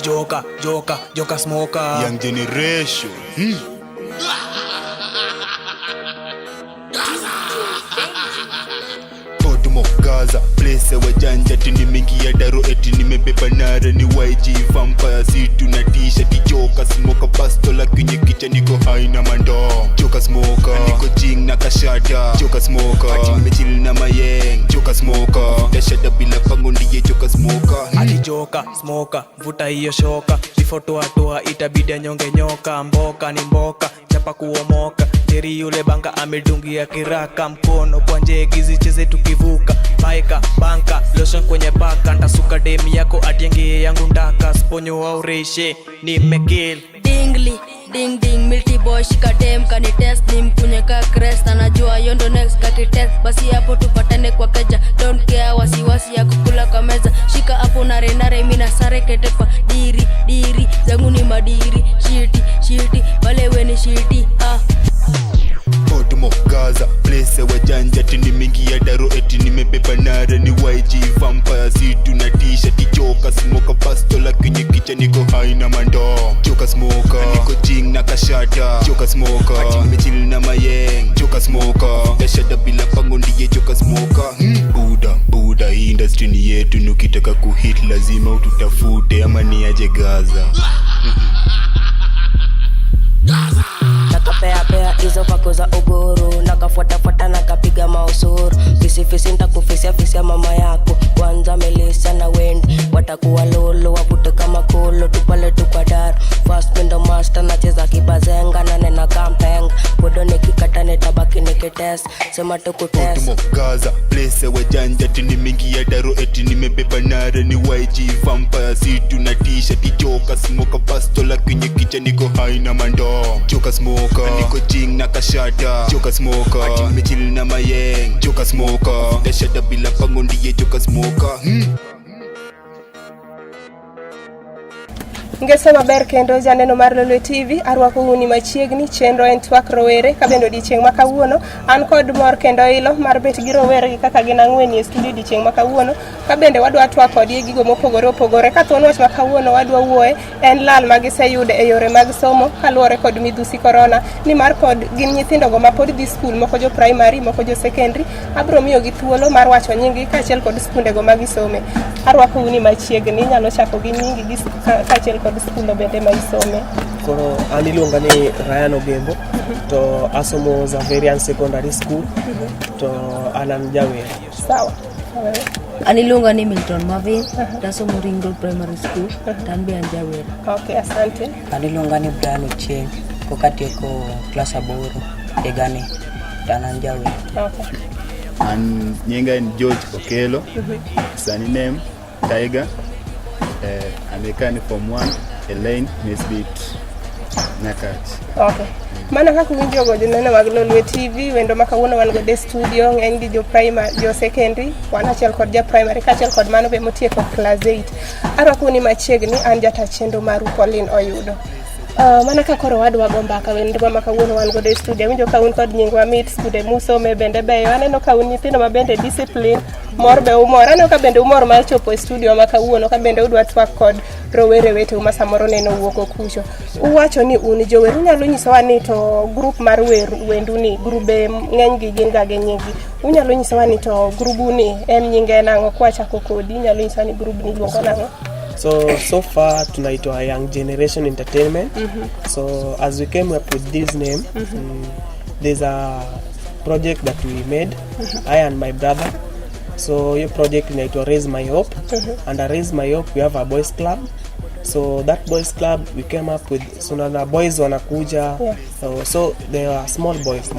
Joka smoker. Young generation. Gaza, place wajanja tini mingi ya daro eti nimebeba nara ni YG vampire situ na t-shirt joka smoker bastola kwenye kicha niko haina mando joka smoker niko jing na kashada joka smoker ati nimechil na mayeng joka smoker dashada bila pango ndiye joka smoker ati joka smoker vuta hiyo shoka before toa itabidi nyonge nyoka mboka ni mboka chapa kuomoka Jerry yule banga amedungia kiraka mkono kwa njegi zicheze tukivuka Baika, banka, lotion kwenye baka Ndasuka demi yako adienge yangu ndaka Sponyo wa ureshe, ni mekill Dingli, ding ding, multi boy shika dem kani test ni mkunye ka crest anajua yondo next kaki test basi hapo tupatane kwa keja don't care wasiwasi ya kukula kwa meza shika hapo nare mina sare kete kwa diri zangu ni madiri shiti wale weni shiti Gaza, place wajanja tini mingi ya daro eti nimebeba nara ni YG vampire situ na t-shirt joka smoker bastola kwenye kicha niko haina mando joka smoker niko jing na kashada joka smoker ati nimechil na mayeng joka smoker dashada bila pango ndiye joka smoker Buda industry ni yetu nukitaka kuhit lazima ututafute ama ni aje Gaza Nakapea hizo vako za uguru nakafuata nakapiga mausuru fisi ntakufisia mama yako kwanza Melissa na Wendy watakuwa lolo wavute kama kolo tupale tukadaru fast window master nacheza kibazenga na nena kampenga bodo nikikata netabaki nikitest sema tukutest Gaza place wajanja tini mingi ya daro eti nimebeba nara ni YG vampire situ na t-shirt joka smoker bastola kwenye kicha niko haina mando joka smoker niko jing na kashada joka smoker ati nimechil na mayeng joka smoker dashada bila pango ndiye joka smoker Ngesema ber kendo janeno mar Lolwe TV arwako uni machiegni chenro en twak rowere kabendo dichieng makawuono an kod mor kendo ilo mar bet gi rowere kaka gin ang'wen e studio dichieng makawuono kabende wadwa twak kodgi gigo mopogore ka thuon wach makawuono wadwa wuoye en lal magiseyude e yore mag somo kaluwore kod midhusi corona ni mar pod gin nyithindo go mapod dhi skul moko jo primary moko jo secondary abro miyo gi thuolo mar wacho nyingi kaachiel kod skunde go magisome arwako uni machiegni nyalo chako gi nyingi gi kaachiel kod skulo bende ma isome. Koro aniluonga ni Ryan Ogembo to asomo Zaverian Secondary School to anan jawer. Sawa. Aniluonga ni Milton Marvin tasomo Ring Road Primary School tanbe an jawer. Okay, asante. Aniluonga ni Brian Ochieng kokatieko class 8 egani tanan jawer. Okay. An nyinga ni George Okelo sani name Tiger amekani form 1 Elaine Nesbit Nakach. Okay. Mana kaka winjo go dinene mag Lolwe TV wendo makawuono wan go de studio ng'eny gi jo primary jo secondary wan achiel kod ja primary kachiel kod mano be motieko class 8 arwako ni machiegni an jata chendo mar Pauline Oyudo. Mana ka koro wadwa go mbaka wendo makawuono wan go de studio winjo ka un kod nyingwa mit stude musome bende beyo aneno ka un nyithindo mabende discipline mor be umor aneno ka bende umor mar chopo e studio makawuono ka bende udwa twak kod rowere wete uma samoro neno wuoko kucho uwacho ni un jower unyalo nyisowa ni to group mar wendu ni grube ng'eny gi gin ga nyingi unyalo nyisowa ni to grubu ni en nyinge nango kwa chako kodi unyalo nyisowa ni grubu ni luongo nango. So far tunaitwa Young Generation Entertainment. So as we came up with this name, there's a project that we made, I and my brother. So your project inaitwa Raise My Hope, and at Raise My Hope we have a boys club. So that boys club we came up with so now the boys wanakuja, so they are small boys.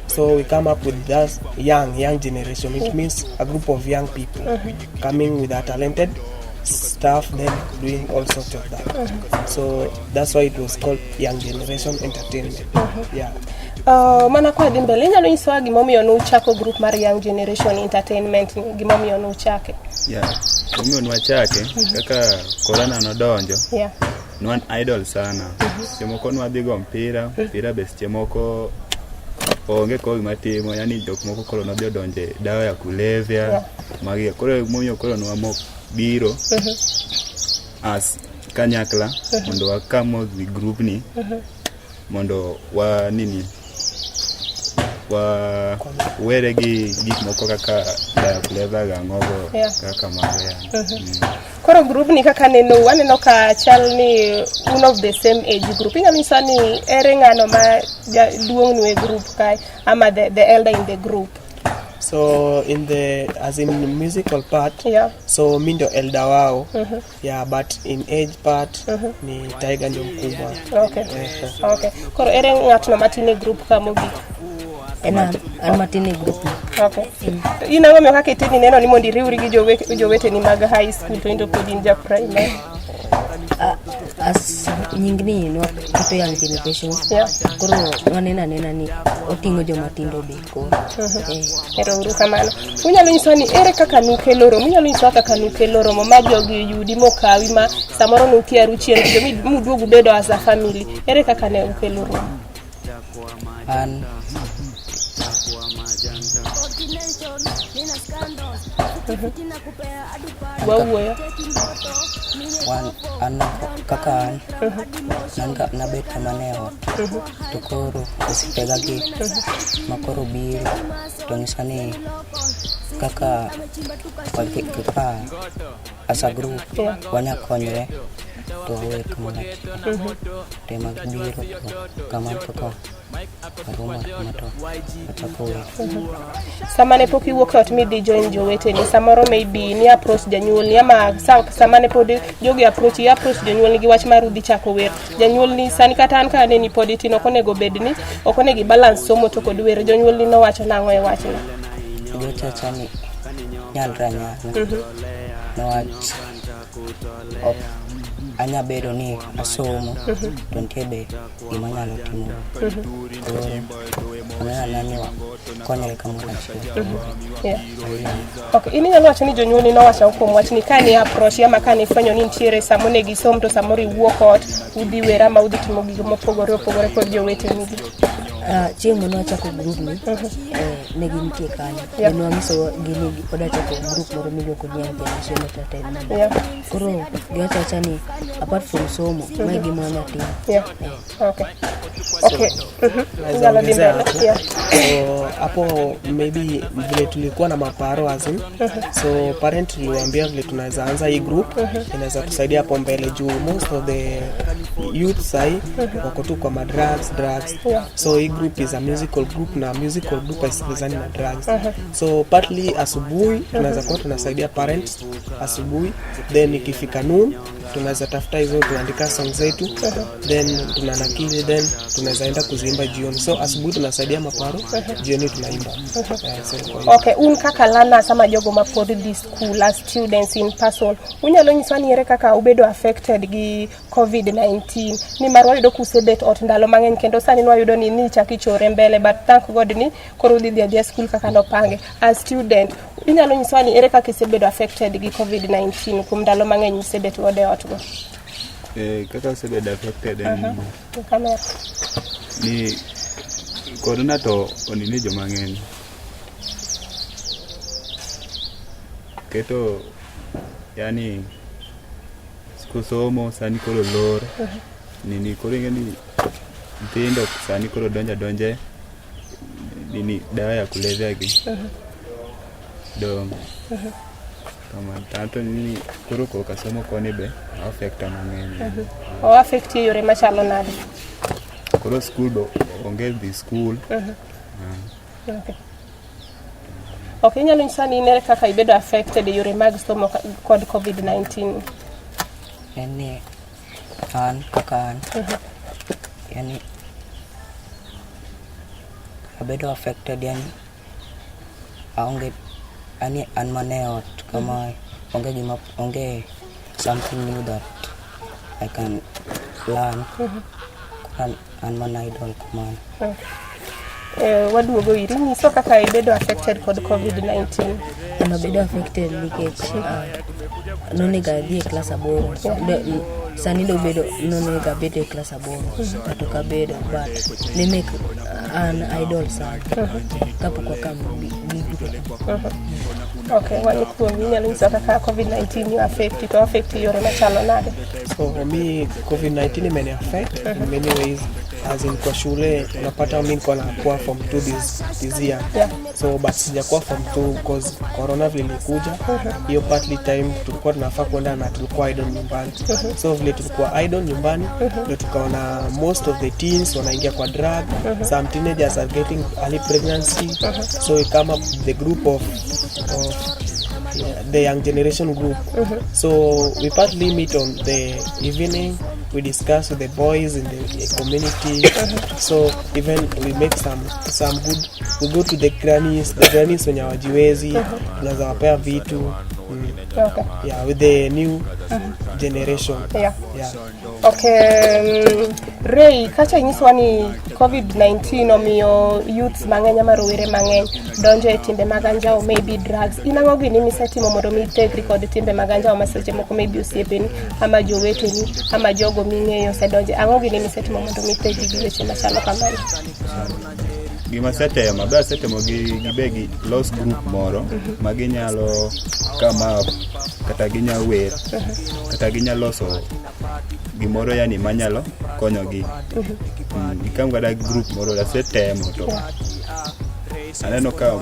So we come up with that young generation. It means a group of young people coming with a talented staff, then doing all sorts of that. So that's why it was called Young Generation Entertainment. Yeah. Mana kwa dimbele nyalo nyisowa gimomiyo nuchako group mar Young Generation Entertainment gimomiyo nuchake. Gimomiyo nuchake kaka corona nodonjo. Nwan idol sana. Chemoko nwadhi go mpira be chemoko onge ko matimo yani jok moko koro nodhi odonje dawa ya kulevya magi koro gimomiyo koro nwamo biro as kanyakla mondo wakamo gi group ni mondo wa nini wa were gi gik moko kaka clever ga ngogo kaka mago ya koro group ni kaka neno waneno ka chal ni one of the same age group ing'ani sani ere ng'ano ma duong' ni e group kai ama the elder in the group. So in the as in musical part, so mi ndio elder wao, but in age part ni Tiger ndio mkubwa. Okay. Koro ere ng'atno matine group ka mogik. An matine group. Okay. Ina ng'omiyo kaka itini neno ni mondi riwri gi jowete ni mag high school to indo pod in ja primary. As nyingni no keto young generation. Koro wanena ni oting'o joma tindo be ko. Ero uru kamano. Unyalo nyiso ni ere kaka nukelo romo, unyalo nyiso kaka nukelo romo ma jogi yudi mokawi ma samoro nukia ruchien jomi muduogu bedo as a family. Ere kaka ne ukelo romo. An kaka nabet kama ne ot to koro osipega gi makoro biro to nyisa ni kaka as a group wanya konyre to wer kama tema biro to kama kaka Samane poki wuok ot mi dhi join jowete ni samoro maybe ni approach janyuol ni ama samane pod jogi approach janyuol ni gi wach mar udhi chako wer janyuol ni sani kata an ka ne ni pod itino konego bedni okonego balance somo to kod wer janyuol ni no wacho nang'o e wachno jochacha ni nyalra no wach anya bedo ni asomo to ntebe gima nyalo timo nani konyre kamora Okay, ini nyalo wacho ni jonyuol ni no wacho kuom wach ni kani approach ama kani fwenyo ni ntiere samone gi som to samori wuok ot udhi wera ma udhi timo gik mopogore kod jowete ni chieng' mano achako group ni ne gintie kanyo ne wanyiso gini oda chako group moro miluongo ni Young Generation Entertainment koro giwachacha ni apart from somo mae gima wanyatim. So hapo maybe vile tulikuwa na maparo azim so parent tuliwaambia vile tunaweza anza hii group inaweza tusaidia hapo mbele juu most of the youth sai wako tu kwa drugs so hii group is a musical group na musical group haisikilizani na drugs so partly asubuhi tunaweza kuwa tunasaidia parents asubuhi then ikifika noon tunaweza tafuta hizo tuandika songs zetu then tunanakili then tunaweza enda kuziimba jioni so asubuhi tunasaidia maparo jioni tunaimba. Okay, un kaka lana sama jogo ma pod di school as students in person unyalo nyiso ni ere kaka ubedo affected gi COVID-19 ni mar wayudo kusebet ot ndalo mang'eny kendo sani wayudo ni chaki chore mbele but thank God ni koro dhi school kaka no pange as student unyalo nyiso ni ere kaka isebedo affected gi COVID-19 kum ndalo mang'eny isebet wode otgo kaka isebedo affected ni corona to onini jo mang'eny keto yani somo sani koro lor nini koro ngeni nthindo sani koro donje nini dawa ya kulevya gi dong kama tanto nini koro koka somo koni be affect mang'eny affect yore machalo nade koro school do onge di school Okay, nyalo nyiso ni ere kaka ibedo affected yore mag somo kod COVID-19 yani an kaka yani abedo affected yani aonge ani an maneot kama onge something new that I can learn an man idol kama waduogo iri nyiso kaka ibedo affected kod COVID-19 abedo affected nikech noniga dhi e class aboro sani do bedo noniga bedo e class aboro to ka bedo but ne make an idol sad kapok wakam bibiro Okay, wan kuom inyalo nyiso kaka COVID-19 you affect yore machalo nade? So for me COVID-19 imeni affect in many ways, as in kwa shule unapata mimi niko na kwa form 2 this year. Yeah. So but sijakuwa form 2 because corona vile ilikuja. Hiyo partly time tulikuwa tunafaa kwenda na tulikuwa idle nyumbani. So vile tulikuwa idle nyumbani ndio tukaona most of the teens wanaingia kwa drug. Some teenagers are getting early pregnancy. So we come up with the group of the young generation group. So we partly meet on the evening. We discuss with the boys in the community. So even we make some good. We go to the grannies wenye hawajiwezi, tunaweza wapea vitu. Okay. Yeah, with the new generation. Yeah. Yeah. Okay, Ray, kacha nyiswa ni COVID-19 omiyo youths mang'eny ama rowere mang'eny donjo e timbe mag anjao, maybe drugs. Inang'o gini misetimo mondo mi tegri kod timbe mag anjao ma seche moko maybe osiepeni ama joweteni ama jogo ming'eyo osedonje. Ang'o gini misetimo mondo mi tegri gi weche machalo kamano? Gima setemo, maber setemo gibegi los group moro maginyalo kama kata ginya wer kata ginya loso gimoro yani manyalo konyogi. Ikam gada group moro la setemo to aneno ka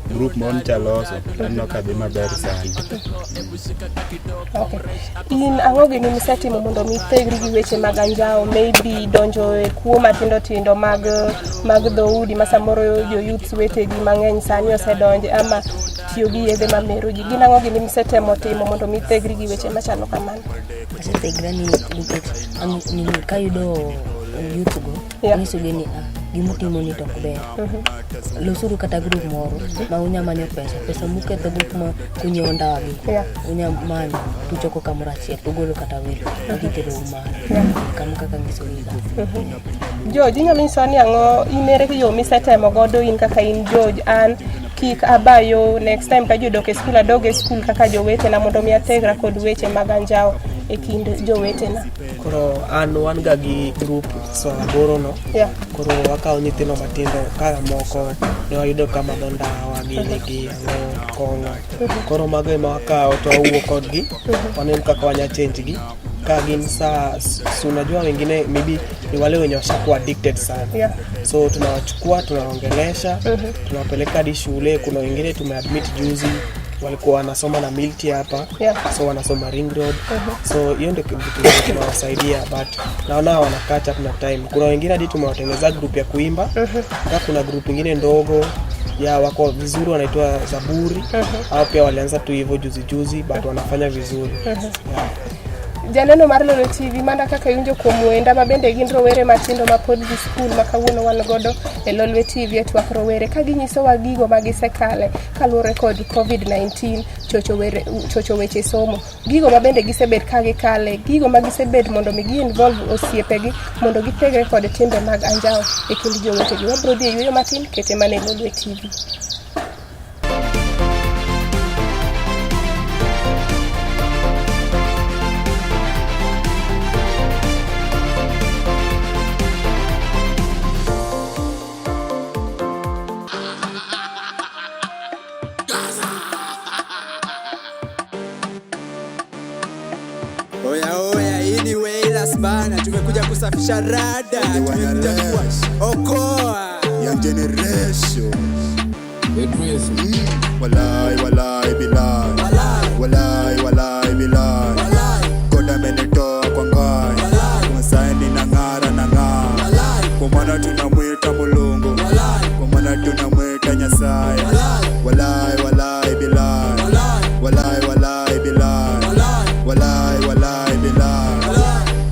group moro chaloso aneno ka be maber sana. Okay. In ang'o gini misetimo mondo mi tegri gi weche mag anjao, maybe donjo e kuo matindo tindo mag dhoudi ma samoro jo youths wetegi mang'eny sani osedonje ama tiyo gi yedhe mamero ji. Gin ang'o gini misetemo timo mondo mi tegri gi weche machalo kamano? Asetegrani ni kayudo youth go, nyiso gini gimutimo ni tok ber. Losuru kata group moro ma unya manyo pesa muketho go kuma kunyo ndawa gi. Unya manyo tuchoko kamoro achiel tugolo kata welo gitero umar. Kama kaka nyiso gini. George, inyalo nyiso ni ang'o inere ki yo misetemo godo in kaka in George an kik abayo next time ka jodok e skul adog e skul kaka jowetena mondo mi ategra kod weche mag anjao e kind jowetena. Koro an wan ga gi group so aboro no. Yeah. Koro wakao nyithindo matindo kaka moko ne wayudo kama dondawa gi kongo. Koro mago ema wakao to wawuok kodgi. Wanen kaka wanya change gi. Ka gin saa unajua wengine maybe ni wale wenye washakuwa addicted sana. Yeah. So tunawachukua, tunaongelesha, tunawapeleka hadi shule. Kuna wengine tumeadmit juzi walikuwa wanasoma na Milti hapa. Yeah. So wanasoma Ring Road. So hiyo ndio kitu tunawasaidia, but naona wana catch up na time. Kuna wengine hadi tumewatengeneza group ya kuimba. Na kuna group nyingine ndogo ya wako vizuri wanaitwa Zaburi. Hao pia walianza tu hivyo juzi but wanafanya vizuri. Yeah. Janeno mar Lolo TV manda kaka yunjo kuom wenda mabende gin rowere matindo ma pod gi skul ma kawuono wan godo e Lolo TV e twak rowere ka ginyiso wa gigo magisekale kaluwore kod COVID-19 chocho weche somo, gigo mabende gisebed ka gikale, gigo magisebed mondo mi gi involve osiepegi mondo gitegre kod timbe mag anjao e kind jowetegi. Wabro dhi e yueyo matin kete mane Lolo TV. Oya, anyway, last bana tumekuja kusafisha rada, tumekuja okoa Young generation. Walai bilai. Walai bilai. Koda menetoa kwa ngai. Masaini na ngara. Kwa maana tunamwita Mulungu. Kwa maana tunamwita Nyasaye. Walai bilai. Walai bilai. Walai bilai.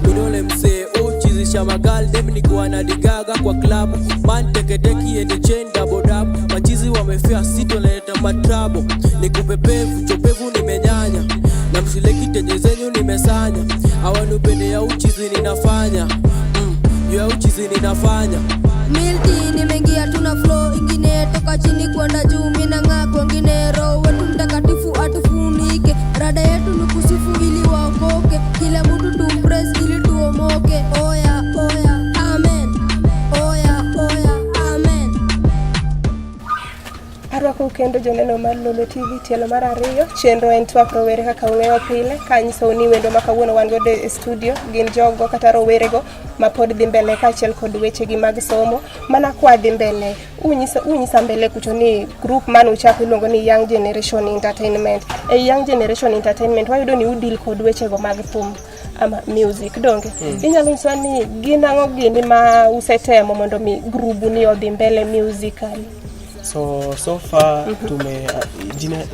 Kudole mse uchizisha magal dem ni kwa nadigaga kwa klabu man teketeki ende chain double dab machizi wamefia sito leta matrabo nikupepevu chopevu nimenyanya na msileki tenye zenyu nimesanya awanupende ya uchizi ninafanya ya uchizi ninafanya Milti nimeingia tuna flow ingine toka chini kwenda juu mina ngako wengine roho wetu mtakatifu atufunike rada yetu ni kusifu ili waokoke kila mtu tumpress ili tuomoke oya amen oya amen. kendo joneno mar Lolo TV tielo mar ariyo. Chenro en twak rowere kaka ung'eyo pile, ka nyiso ni wendo ma kawuono wan godo e studio gin jogo kata rowerego ma pod dhi mbele kaachiel kod wechegi mag somo. Mana kwa dhi mbele, unyisa mbele kucho ni group mano uchako iluongo ni Young Generation Entertainment. Young Generation Entertainment wayudo ni udil kod wechego mag thum ama music donge. Inyalo nyiso ni gin ang'o gini ma usetemo mondo mi grubu ni odhi mbele musically? So far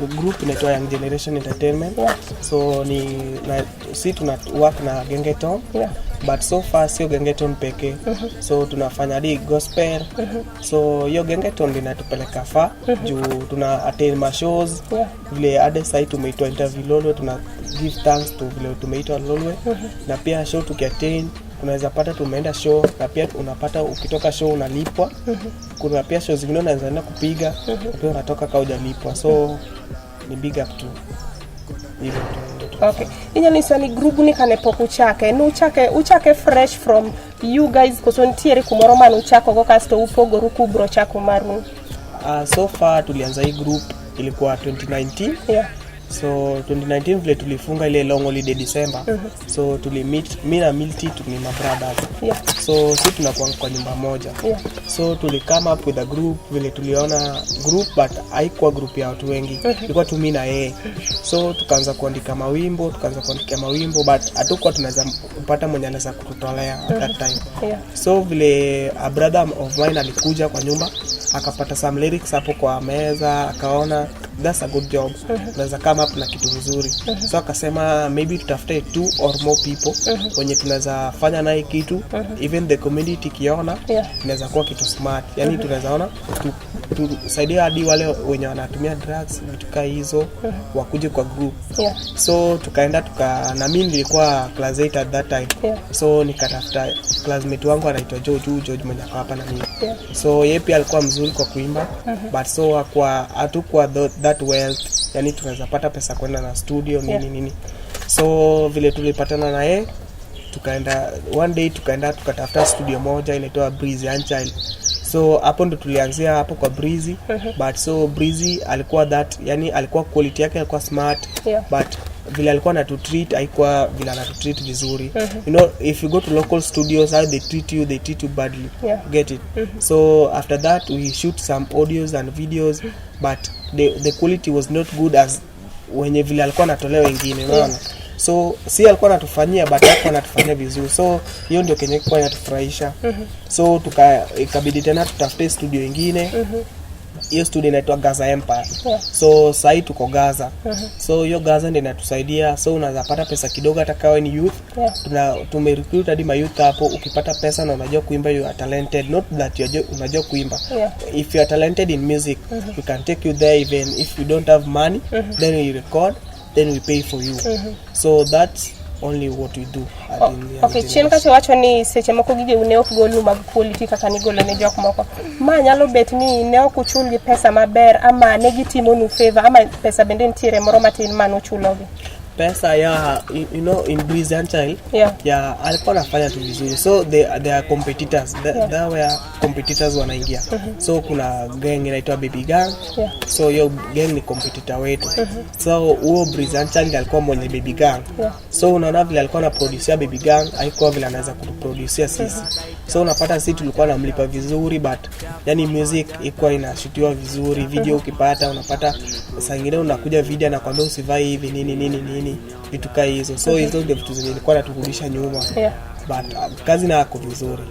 group inaitwa Young Generation Entertainment. So si tuna work na Gengeton. But so far sio Gengeton peke. So tunafanya hadi gospel. So hiyo Gengeton inatupeleka far juu tuna attend ma shows. Vile hadi site tumeitwa interview Lolo, tuna give thanks to vile tumeitwa Lolo. Na pia show tukiattend unaweza pata tumeenda show, na pia unapata ukitoka show unalipwa. Kuna pia shows zingine unaanza kupiga pia unatoka kama hujalipwa. So ni big up to hivyo tu. Okay. Inyalo nyiso ni group ni kane pok uchake. Uchake fresh from you guys koso ntiere kumoro man uchako go kasto upogoru kubro chako maru? So far tulianza hii group ilikuwa 2019. So 2019 vile tulifunga ile long holiday December. So tulimeet mimi na Milty tuni my brothers. So sisi tunakuwa kwa nyumba moja. So tuli come up with a group vile tuliona group but haikuwa group ya watu wengi. Ilikuwa tu mimi na yeye. So tukaanza kuandika mawimbo but hatukuwa tunaweza kupata mwenye anaweza kututolea at that time. So vile a brother of mine alikuja kwa nyumba akapata some lyrics hapo kwa meza, akaona that's a good job. Tunaweza come up na kitu vizuri. So akasema maybe tutafute 2 or more people wenye tunaweza fanya naye kitu. Even the community kiona inaweza kuwa kitu smart. Yani tunaweza ona tusaidia hadi wale wenye wanatumia drugs vitu kama hizo wakuje kwa group. So tukaenda na mimi nilikuwa class 8 at that time. So nikatafuta classmate wangu anaitwa George mwenye hapa na mimi. So yeye pia alikuwa mzuri kwa kuimba but so hatakuwa that wealth, yani tunaweza pata pesa kwenda na studio nini. So vile tulipatana na yeye tukaenda one day tukatafuta studio moja inaitwa Breezy and Child. So hapo ndo tulianzia hapo kwa Breezy. But so Breezy alikuwa yani alikuwa quality yake alikuwa smart. But vile alikuwa anatutreat haikuwa vile anatutreat vizuri. You know, if you go to local studios how they treat you badly. Get it? So after that we shoot some audios and videos but the quality was not good as wenye vile alikuwa anatolea wengine, unaona? So si alikuwa anatufanyia but alikuwa anatufanyia vizuri. So hiyo ndio kenye kwa inatufurahisha. So ikabidi tena tutafute studio nyingine. Hiyo studio inaitwa Gaza Empire. So sasa tuko Gaza. So hiyo Gaza ndio inatusaidia. So unaweza pata pesa kidogo hata kama ni youth. Tumerecruit hadi youth hapo. Ukipata pesa na unajua kuimba, you are talented, not that unajua kuimba. If you are talented in music, we can take you there even if you don't have money. Then we record, then we pay for you. So that's only what we do. Okay, chien kacho wacho ni seche moko gige uneo golu mag quality kaka ni golo ne jok moko. Ma nyalo bet ni ne okuchulgi pesa maber ama ne gitimo nu favor ama pesa bende ntiere moro matin mano chulogi. Pesa you know in Breezy and Child alikuwa anafanya tu vizuri. So they are competitors. There were competitors wanaingia. So kuna gang inaitwa Baby Gang. So hiyo gang ni competitor wetu. So huo Breezy and Child alikuwa mwenye Baby Gang. So unaona vile alikuwa na producer Baby Gang haikuwa vile anaweza kuproduce sisi. So unapata sisi tulikuwa namlipa vizuri but yani music ilikuwa inashutiwa vizuri. Video ukipata unapata saa nyingine unakuja video na kwambia usivai hivi nini vitu kama hizo. So hizo ndio vitu zenye ilikuwa naturudisha nyuma. But kazi na yako vizuri.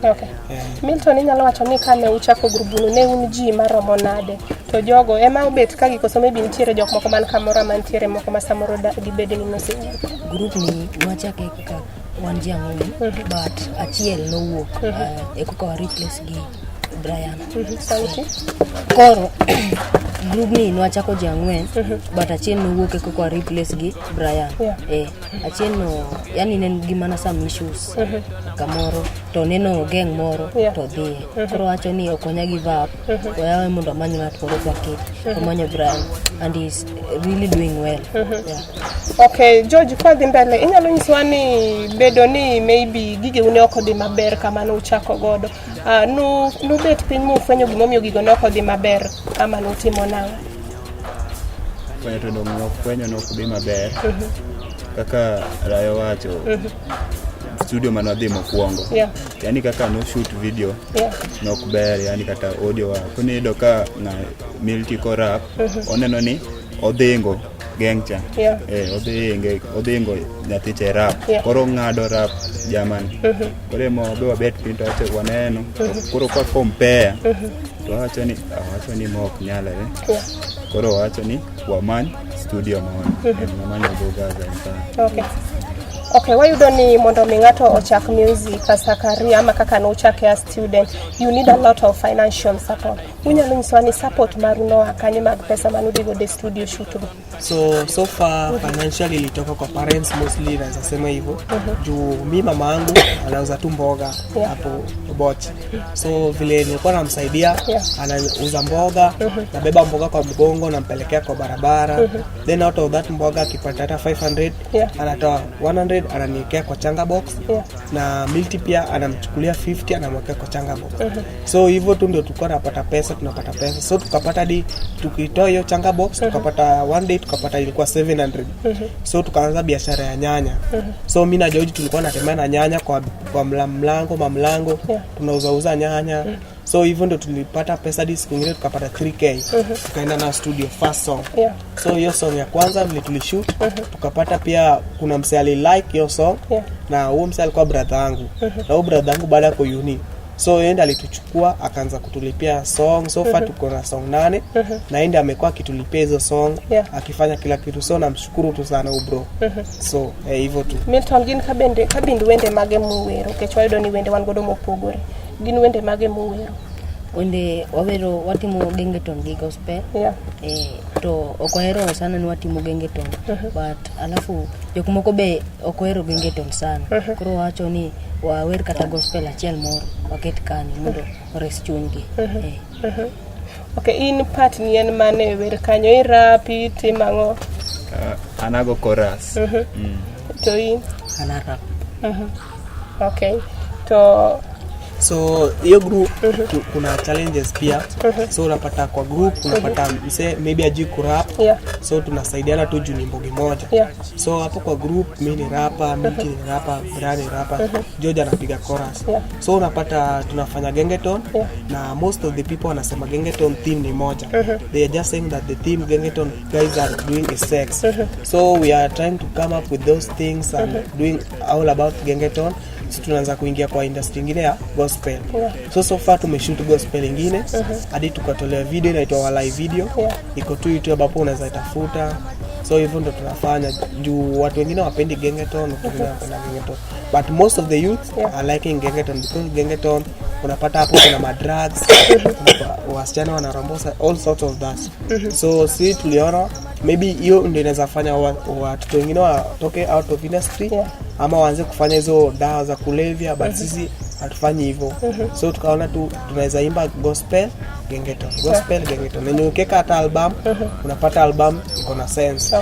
Milton nyalo wacho ni kane uchako grubu ne unji maromo nade to jogo ema obet ka gikoso maybe ntiere jok moko man kamoro mantiere moko masamoro dibede ni nosi group ni wachake ka wanji ang'wen but achiel nowuok eko ka replace gi Brian. Koro group ni nwachako ji ang'wen but achiel nowuok eko ka replace gi Brian. Achiel no yani nen gimana some issues kamoro to neno gang moro to dhi. Koro wacho ni okonya give up. Oyawe mondo amanyo ng'at moro kwa kit. Omanyo Brian and he's really doing well. Okay, George kwa dhi mbele inyalo nyiswa ni bedo ni maybe gige une oko dhi maber kama no uchako godo. Nu bet piny mu fwenyo gimomiyo gigo noko dhi maber ama no timo nang'o? fwenyo to fwenyo no kubi maber kaka Rayo wacho studio manadhi mokwongo yani kaka no shoot video no kuber yani kata audio wa kunido ka na Milty Korap oneno ni odhingo gengcha odhingo nyathiche rap koro ngado rap jamani kore mo be wabet pinto ache waneno koro kwa compare to wacho ni mok nyalare koro wacho ni wamany studio mamanya bogaza okay. Okay, wayudo ni mondo mi ng'ato ochak music as career ama kaka no ochake as student, you need a lot of financial support. Unyalo nyiso ni support maruno akanye mag pesa manudi go the studio shoot go. So far financially ilitoka kwa parents mostly, naweza sema hivyo. Juu mimi mama yangu anauza tu mboga hapo Bochi. So vile nilikuwa namsaidia anauza mboga, nabeba mboga kwa mgongo nampelekea kwa barabara. Then out of that mboga akipata hata 500 anatoa 100 ananiwekea kwa changa box na Milty pia anamchukulia 50 anamwekea kwa changa box. So hivyo tu ndio tulikuwa tunapata pesa. So tukapata hadi tukitoa hiyo changa box tukapata one day tukapata ilikuwa 700. So tukaanza biashara ya nyanya. So mimi na George tulikuwa tunatembea na nyanya kwa mlango tunauza nyanya. So hivyo ndio tulipata pesa hadi siku nyingine tukapata 3k. Tukaenda na studio first song. So hiyo song ya kwanza vile tulishoot tukapata pia kuna msee like hiyo song na huo msee alikuwa brother yangu. Na huo brother yangu baada ya uni. So yeye alituchukua akaanza kutulipia song. So far tuko na song 8 na yeye amekuwa akitulipia hizo song akifanya kila kitu. So namshukuru tu sana bro. So hivyo tu. Milton gin kabindi wende mage muwero kechwaido ni wende wan godo mopogore. Gin wende mage muwero. Wende wawero watimo gengeton gi gospel. To okohero sana ni watimo gengeton. But alafu jokmoko be okohero gengeton sana. Koro wacho ni wawer kata gospel achiel moro waket kani mondo ores chunygi. Okay, in part ni en mane wer kanyo irapi timango? Anago chorus. To in? Anarap. Okay. To so hiyo group kuna challenges pia. So unapata kwa group unapata mse maybe ajui kurap. So tunasaidiana tu juu ni mbogi moja. So hapo kwa group mimi ni rapper, Milty ni rapper, Brian ni rapper, George anapiga chorus. So unapata tunafanya gengeton na most of the people wanasema gengeton theme ni moja. They are just saying that the theme gengeton guys are doing is sex. So we are trying to come up with those things and doing all about gengeton. So tunaanza kuingia kwa industry nyingine ya gospel. So far tumeshoot gospel nyingine hadi tukatolea video inaitwa wa live video. Iko tu YouTube hapo unaweza itafuta. So hivyo ndo tunafanya juu watu wengine wapendi gengeton, wengine wanapenda gengeton. But most of the youth are liking gengeton because gengeton unapata hapo kuna madrugs, wasichana wanarambosa all sorts of that. So si tuliona maybe hiyo ndio inaweza fanya watu wengine watoke out of industry ama waanze kufanya hizo dawa za kulevya, but sisi hatufanyi hivyo. So tukaona tu tunaweza imba gospel gengeton. Na ukeka hata album unapata album iko na sense.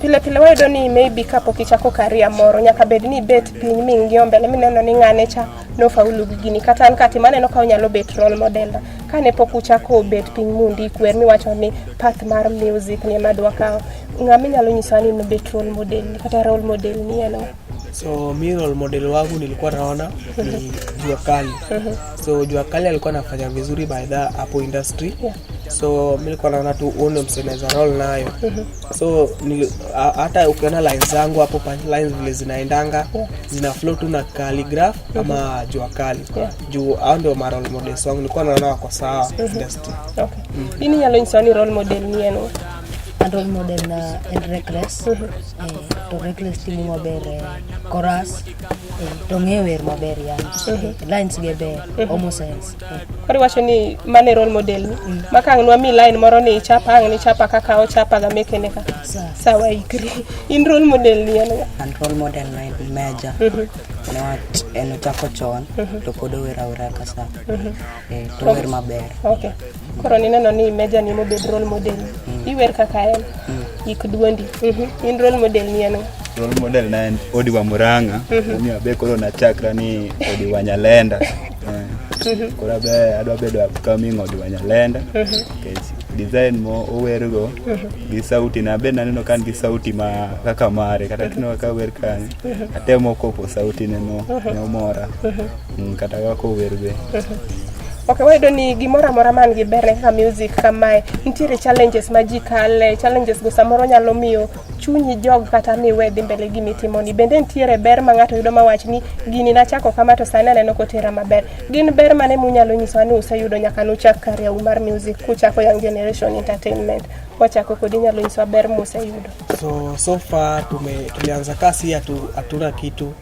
Pile wayudo ni maybe kapo kichako career moro nyaka bed ni bet piny mingiyo mbele mineno ni ng'ane cha no faulu gini kata an kati maneno ka unyalo bet role model kane pok uchako bet piny mundi kwer mi wacho ni path mar music ni madwa kao ng'ama nyalo nyiso ni no bet role model kata role model ni eno? So mi role model wangu nilikuwa naona ni Jua Kali. So Jua Kali alikuwa anafanya vizuri by the hapo industry. So mimi nilikuwa naona tu uone mseneza role nayo. So hata ukiona lines zangu hapo lines vile zinaendanga zina flow tu na calligraph ama Jua Kali. Juu hao ndio ma role models wangu nilikuwa naona wako sawa industry. Ini nyalo nyiso ni role model ni eno? Role model na Reckless. To Reckless timu maber chorus. To ngewer maber yani. Lines ge ber almost sense. Kori wacho ni mane role model ni? Makang'nwa mi line moro ni chapa kaka ochapa ga mekene ka. Sawa ikri. In role model ni eno? And role model na Meja. Newach eno chako chon to podo wera kasa. To wer maber. Okay. Koro nineno ni Meja ni mo bed role model. Iwer kaka en. Ikduondi. In role model ni eno? Role model na Odi wa Murang'a. Mimi abeko na chakra ni Odi wa Nyalenda. Kora be adwa bedo upcoming Odi wa Nyalenda. design mo owergo gi sauti na be naneno kan gi sauti ma kaka mare kata tino ka wer kan atemo kopo sauti neno no mora kata ko werbe. Okay, why don't you gimora mora man gi berne ka music kamae nitiere challenges majikale challenges go samoro nyalo miyo chunyi jog kata mi we dhi mbele gi mitimo ni bende nitiere ber ma ng'ato yudo mawach ni gini nachako kama to sani aneno kotera maber gin ber mane munyalo nyiso ni useyudo nyaka nuchak career mar music kuchako Young Generation Entertainment wachako kodi nyalo nyiso ber museyudo? So far tulianza kasi hatuna kitu.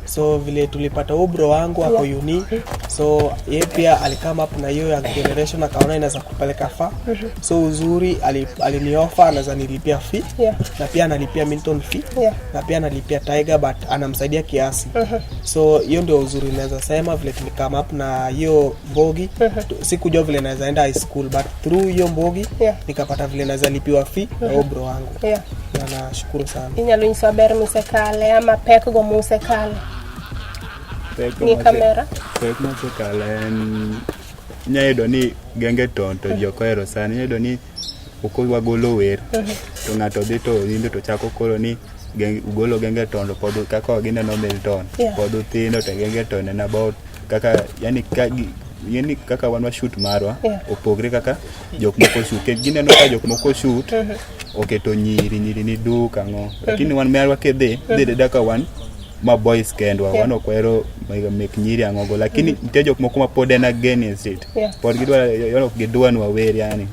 So vile tulipata ubro wangu hapo uni. So yeye pia alikama up na hiyo Young Generation akaona inaweza kupeleka fa. So uzuri aliniofa anaweza nilipia fee na pia analipia Milton fee na pia analipia Tiger but anamsaidia kiasi. So hiyo ndio uzuri naweza sema vile tulikama up na hiyo Mbogi. Sikujua vile naweza enda high school but through hiyo Mbogi nikapata vile naweza lipiwa fee na ubro wangu. Na nashukuru sana. Inyalo nyiso ber musekale ama pek go musekale? Ni kamera? Pek musekale nyayudo ni genge tonto jokoero sana nyayudo ni ukolwa golo wer to ng'ato dhi to lindo to chako koro ni ugolo genge tondo pod kaka gineno Milton pod uthindo to genge tondo na about kaka yani kaka wan wa shoot marwa opogre kaka jok moko shoot gineno ka jok moko shoot oketo nyiri ni duka ngo lakini wan marwa kedhe daka wan ma boys kendwa wan okwero mek nyiri angogo lakini nitie jok moko ma pod en against it pod gidwa nwa wer yani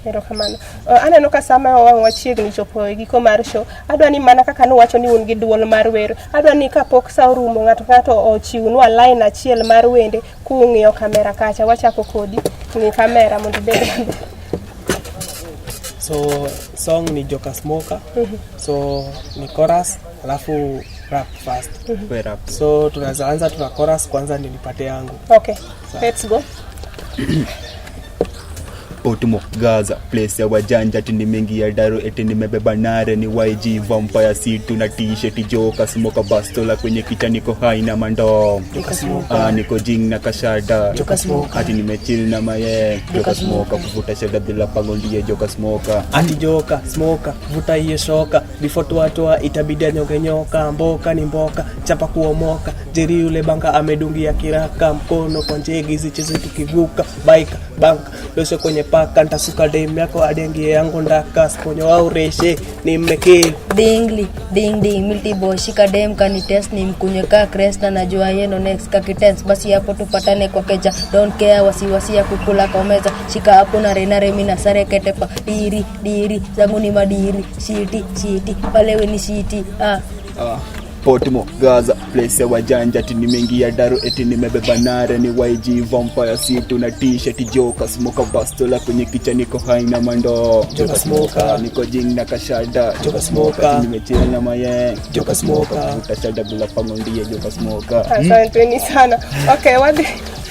ero kamano. Aneno ka sama wachiegni chopo giko mar show adwa ni mana kaka nuwacho ni un gi duol mar wer adwa ni kapok sa orumo ng'ato ochiwnwa line achiel mar wende kung'iyo kamera kacha wachako kodi ni kamera mondo bed. So song ni Joka Smoker. So ni chorus alafu rap first. Rap. So tunaanza tuna chorus kwanza nilipate yangu. Okay. Let's go. Potumo Gaza place ya wajanja tini mengi ya daro eti nimebeba nare ni YG vampire situ na t-shirt Joka Smoker bastola kwenye kicha niko hai na mandom niko jing na kashada ati nimechill na maye Joka Smoker kuvuta shada bila pangondie Joka Smoker ati Joka Smoker vuta hiyo shoka before tuatoa itabidi nyonge nyoka mboka ni mboka chapa kuomoka jeri yule banga amedungia kiraka mkono kwa njegi zicheze tukivuka bike bank losho kwenye paka ntasuka dem yako adengie yangu ndaka sponyo au reshe ni mmeke dingli ding multi boy shika dem kani test ni mkunye ka cresta najua yeno next kakitense basi hapo tupatane kwa keja don't care wasiwasi ya kukula kwa meza shika hapo na renare mina sare ketepa diri zangu ni madiri shiti palewe ni shiti Potumo Gaza place ya wajanja tini mengi ya daro eti nimebeba nare ni YG vampire situ na t-shirt Joka Smoker bastola kwenye kicha niko hai na mando Joka Smoker niko jing na kashada Joka Smoker nimechill na maye Joka Smoker utashada bila pangondie Joka Smoker. Asante sana.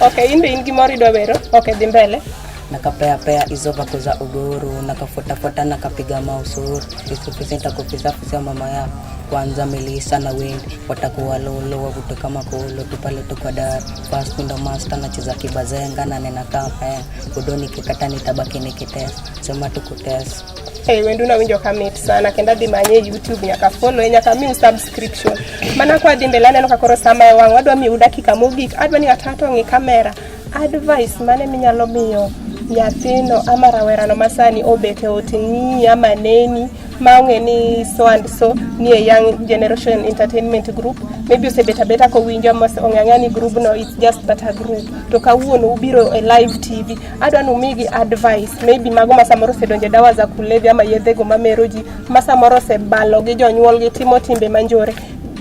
Okay, indi ngimori do bero. Okay, dimbele. Nakapea hizo vako za ugoro nakafuata nakapiga mausuru isipesenta kupisa mama ya kwanza Melissa na Wendy watakuwa lolo wavuto kama kolo tupale tukwa dar fast ndo master na cheza kibazenga na nena kapa udoni kikata nitabaki nikites sema tukutes. Wendu na winjo kamit sana kenda di manye YouTube nyaka follow nyaka mi subscription mana kwa dimbelane no kakoro sama ya wangu adwa mi udakika mogik adwa ni atato ngi kamera advice mane minyalo miyo nyathino ama rawera no masani obete otingi ama neni maunge ni so and so ni a Young Generation Entertainment Group maybe usebeta ko winjo mos ong'ang'ani group no it's just that a group to kawuono ubiro a live TV adwa no migi advice maybe mago masamoro se donje dawa za kulevya ama yedhego mameroji masamoro se balo gi jonyuol gi timo timbe manjore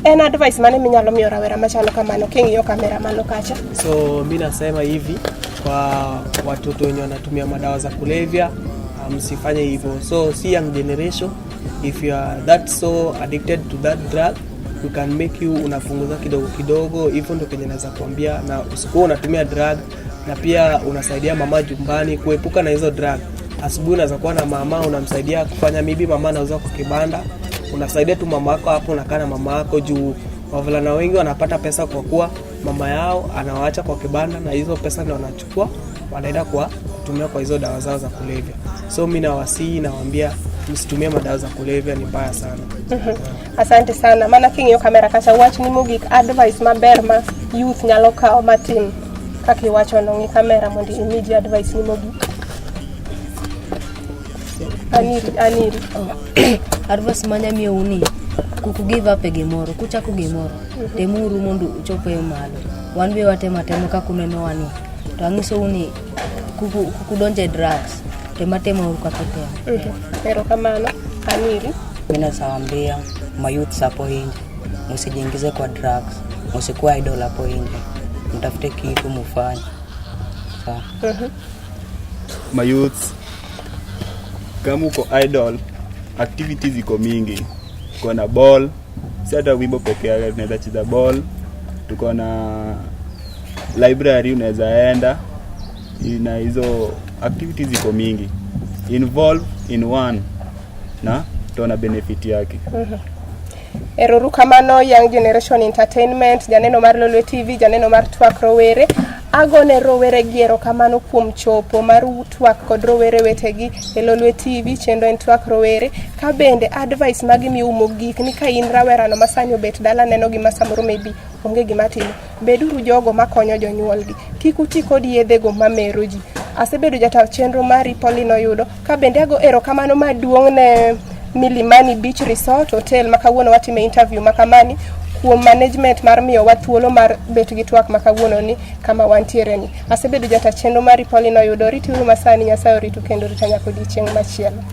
en advice mane minyalo miyo rawera machalo kamano king'iyo kamera malo kacha? So mimi nasema hivi kwa watoto wenye wanatumia madawa za kulevya msifanye hivyo. So si Young Generation if you are that so addicted to that drug we can make you unapunguza kidogo hivyo ndio kenye naweza kuambia na usikuwa unatumia drug na pia unasaidia mama jumbani kuepuka na hizo drug. Asubuhi unaweza kuwa na mama unamsaidia kufanya maybe mama anauza kwa kibanda unasaidia tu mama yako hapo unakaa na mama yako juu wavulana wengi wanapata pesa kwa kuwa mama yao anawaacha kwa kibanda na hizo pesa ndio wanachukua wanaenda kwa kutumia kwa hizo dawa zao za kulevya. So mimi nawasihi, nawaambia msitumie madawa za kulevya, ni mbaya sana. Asante sana. Mana king'iyo kamera kacha, wach ni mogik advice maber ma youth nyalo kawo matin kaka iwacho no, ng'i kamera mondo imiji advice ni mogik. Aniri. Advice manya miyo uni kuku give up gimoro, kuchako gimoro temuru mondo uchope malo. Wan be watema temo kaka uneno wani, to angiso uni kuku donje drugs tematemo ukapotea. Pero kamano Aniri, Mimi nasawaambia mayouth hapo nje, msijiingize kwa drugs, msikuwa idol hapo nje, mtafute kitu mufanye. Sawa. Mayouth, kama uko idol, activities ziko mingi. Tuko na ball, si hata wimbo peke yake, tunaweza cheza ball. Tuko na library unaweza enda, na hizo activities ziko mingi. Involve in one na tuna benefit yake. Eroru kamano Young Generation Entertainment, janeno mar Lolwe TV, janeno mar Twak Rowere. Agone rowere giero kamano kuom chopo mar twak kod rowere wetegi e Lolwe TV chendo en Twak Rowere. Ka bende advice magi mi mogik ni ka in rawera no masani obet dala neno gima samoro maybe onge gima timo, beduru jogo makonyo jonyuolgi, kik uti kod yedhego mamero ji. Asebedo jataw chenro mari Pauline Oyudo. Ka bende ago erokamano maduong' ne Milimani Beach Resort Hotel makawuono watime interview makamani kuom management mar miyo wa thuolo mar bet gi twak makawuono ni kama wantiere ni. Asebedo jataw chenro mari Pauline Oyudo. Rituru masani, Nyasaye oritu kendo ritanya kod chieng' machielo.